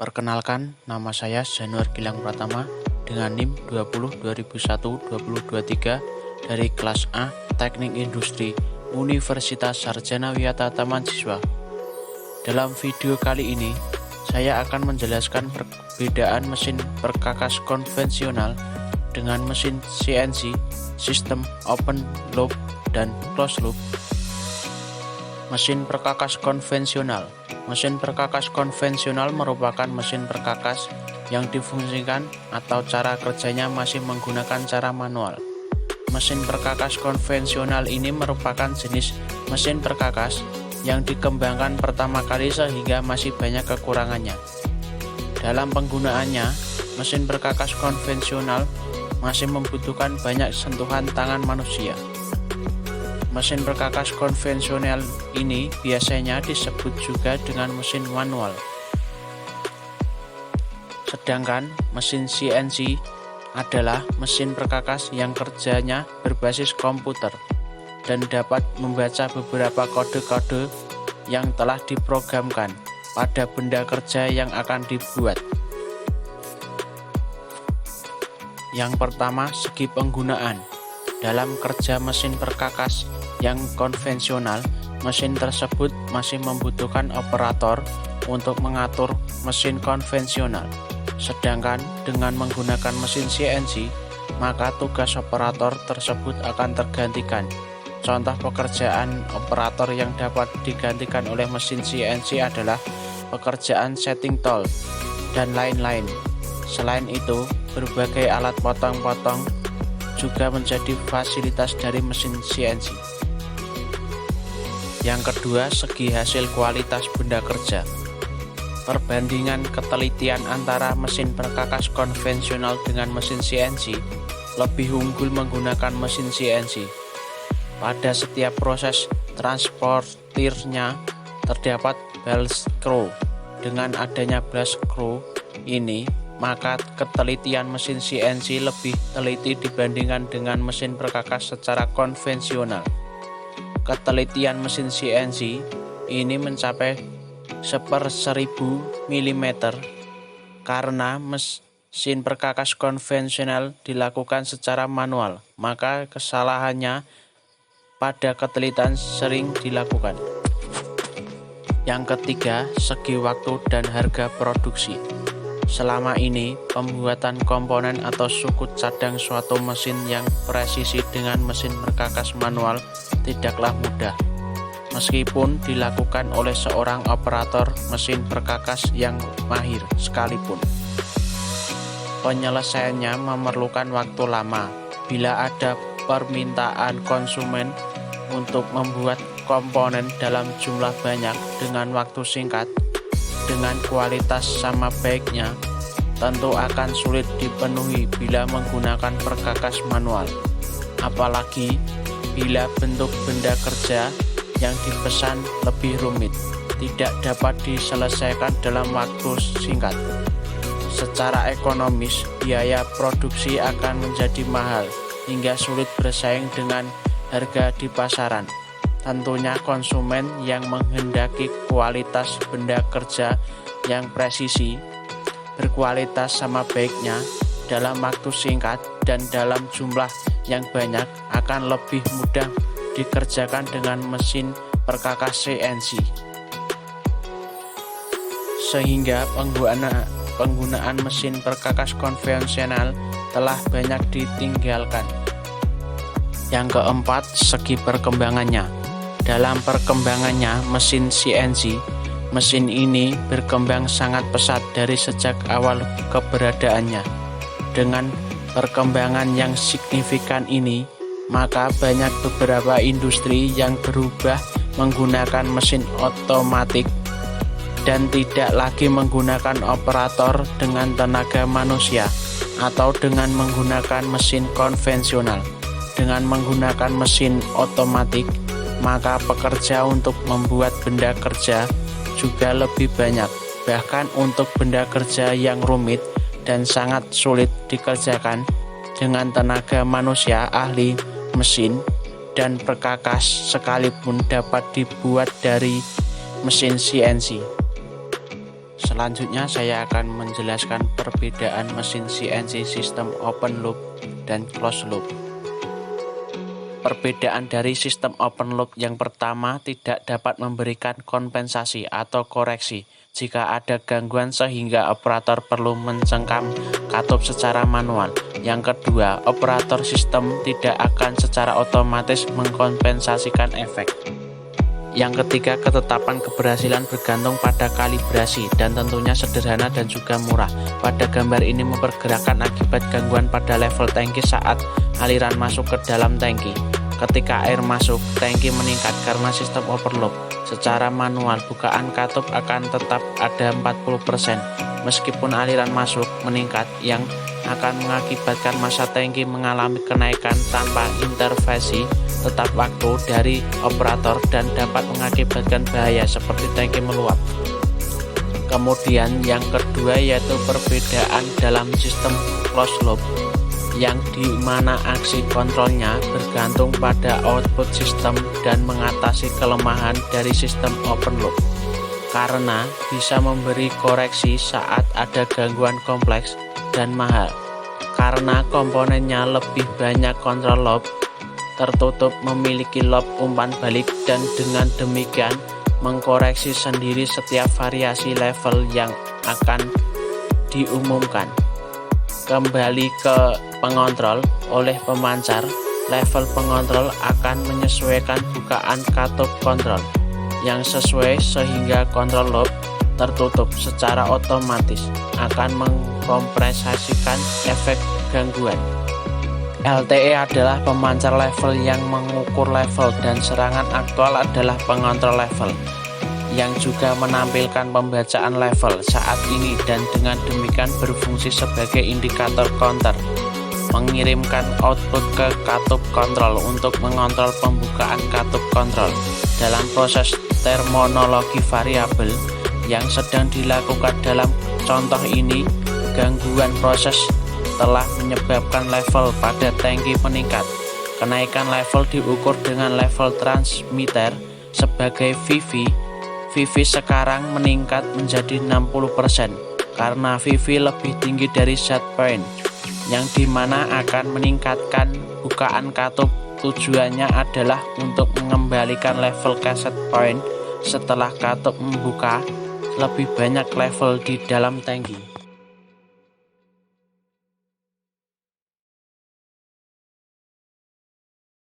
Perkenalkan, nama saya Januar Gilang Pratama dengan NIM 2020212023 dari kelas A Teknik Industri Universitas Sarjana Wiyata Taman Siswa. Dalam video kali ini, saya akan menjelaskan perbedaan mesin perkakas konvensional dengan mesin CNC, sistem open loop dan closed loop. Mesin perkakas konvensional. Mesin perkakas konvensional merupakan mesin perkakas yang difungsikan atau cara kerjanya masih menggunakan cara manual. Mesin perkakas konvensional ini merupakan jenis mesin perkakas yang dikembangkan pertama kali sehingga masih banyak kekurangannya. Dalam penggunaannya, mesin perkakas konvensional masih membutuhkan banyak sentuhan tangan manusia. Mesin perkakas konvensional ini biasanya disebut juga dengan mesin manual. Sedangkan mesin CNC adalah mesin perkakas yang kerjanya berbasis komputer dan dapat membaca beberapa kode-kode yang telah diprogramkan pada benda kerja yang akan dibuat. Yang pertama, segi penggunaan. Dalam kerja mesin perkakas yang konvensional, mesin tersebut masih membutuhkan operator untuk mengatur mesin konvensional. Sedangkan dengan menggunakan mesin CNC, maka tugas operator tersebut akan tergantikan. Contoh pekerjaan operator yang dapat digantikan oleh mesin CNC adalah pekerjaan setting tool dan lain-lain. Selain itu, berbagai alat potong-potong juga menjadi fasilitas dari mesin CNC. Yang kedua, segi hasil kualitas benda kerja. Perbandingan ketelitian antara mesin perkakas konvensional dengan mesin CNC lebih unggul menggunakan mesin CNC. Pada setiap proses transportirnya terdapat ball screw. Dengan adanya ball screw ini, maka ketelitian mesin CNC lebih teliti dibandingkan dengan mesin perkakas secara konvensional. Ketelitian mesin CNC ini mencapai 1/1000 mm karena mesin perkakas konvensional dilakukan secara manual, maka kesalahannya pada ketelitian sering dilakukan. Yang ketiga, segi waktu dan harga produksi. Selama ini, pembuatan komponen atau suku cadang suatu mesin yang presisi dengan mesin perkakas manual tidaklah mudah, meskipun dilakukan oleh seorang operator mesin perkakas yang mahir sekalipun. Penyelesaiannya memerlukan waktu lama bila ada permintaan konsumen untuk membuat komponen dalam jumlah banyak dengan waktu singkat. Dengan kualitas sama baiknya, tentu akan sulit dipenuhi bila menggunakan perkakas manual. Apalagi bila bentuk benda kerja yang dipesan lebih rumit, tidak dapat diselesaikan dalam waktu singkat. Secara ekonomis, biaya produksi akan menjadi mahal hingga sulit bersaing dengan harga di pasaran. Tentunya konsumen yang menghendaki kualitas benda kerja yang presisi, berkualitas sama baiknya, dalam waktu singkat dan dalam jumlah yang banyak akan lebih mudah dikerjakan dengan mesin perkakas CNC. Sehingga penggunaan mesin perkakas konvensional telah banyak ditinggalkan. Yang keempat, segi perkembangannya. Dalam perkembangannya mesin CNC, mesin ini berkembang sangat pesat dari sejak awal keberadaannya. Dengan perkembangan yang signifikan ini, maka banyak beberapa industri yang berubah menggunakan mesin otomatik dan tidak lagi menggunakan operator dengan tenaga manusia atau dengan menggunakan mesin konvensional. Dengan menggunakan mesin otomatik, maka pekerja untuk membuat benda kerja juga lebih banyak. Bahkan untuk benda kerja yang rumit dan sangat sulit dikerjakan dengan tenaga manusia, ahli mesin dan perkakas sekalipun dapat dibuat dari mesin CNC. Selanjutnya saya akan menjelaskan perbedaan mesin CNC sistem open loop dan closed loop. Perbedaan dari sistem open loop yang pertama tidak dapat memberikan kompensasi atau koreksi jika ada gangguan sehingga operator perlu mencengkam katup secara manual. Yang kedua, operator sistem tidak akan secara otomatis mengkompensasikan efek. Yang ketiga, ketetapan keberhasilan bergantung pada kalibrasi dan tentunya sederhana dan juga murah. Pada gambar ini memperkirakan akibat gangguan pada level tangki saat aliran masuk ke dalam tangki. Ketika air masuk, tangki meningkat karena sistem overload. Secara manual, bukaan katup akan tetap ada 40%, meskipun aliran masuk meningkat yang akan mengakibatkan massa tangki mengalami kenaikan tanpa intervensi tetap waktu dari operator dan dapat mengakibatkan bahaya seperti tangki meluap. Kemudian yang kedua yaitu perbedaan dalam sistem closed loop, yang dimana aksi kontrolnya bergantung pada output sistem dan mengatasi kelemahan dari sistem open loop karena bisa memberi koreksi saat ada gangguan kompleks dan mahal. Karena komponennya lebih banyak, kontrol loop tertutup memiliki loop umpan balik dan dengan demikian mengkoreksi sendiri setiap variasi level yang akan diumumkan. Kembali ke pengontrol oleh pemancar, level pengontrol akan menyesuaikan bukaan katup kontrol yang sesuai sehingga kontrol loop tertutup secara otomatis akan mengkompensasikan efek gangguan. LTE adalah pemancar level yang mengukur level dan serangan aktual adalah pengontrol level yang juga menampilkan pembacaan level saat ini dan dengan demikian berfungsi sebagai indikator counter, mengirimkan output ke katup kontrol untuk mengontrol pembukaan katup kontrol. Dalam proses terminologi variabel yang sedang dilakukan dalam contoh ini, gangguan proses telah menyebabkan level pada tangki meningkat. Kenaikan level diukur dengan level transmitter sebagai VV. VV sekarang meningkat menjadi 60% karena VV lebih tinggi dari set point, yang dimana akan meningkatkan bukaan katup. Tujuannya adalah untuk mengembalikan level ke set point setelah katup membuka lebih banyak level di dalam tangki.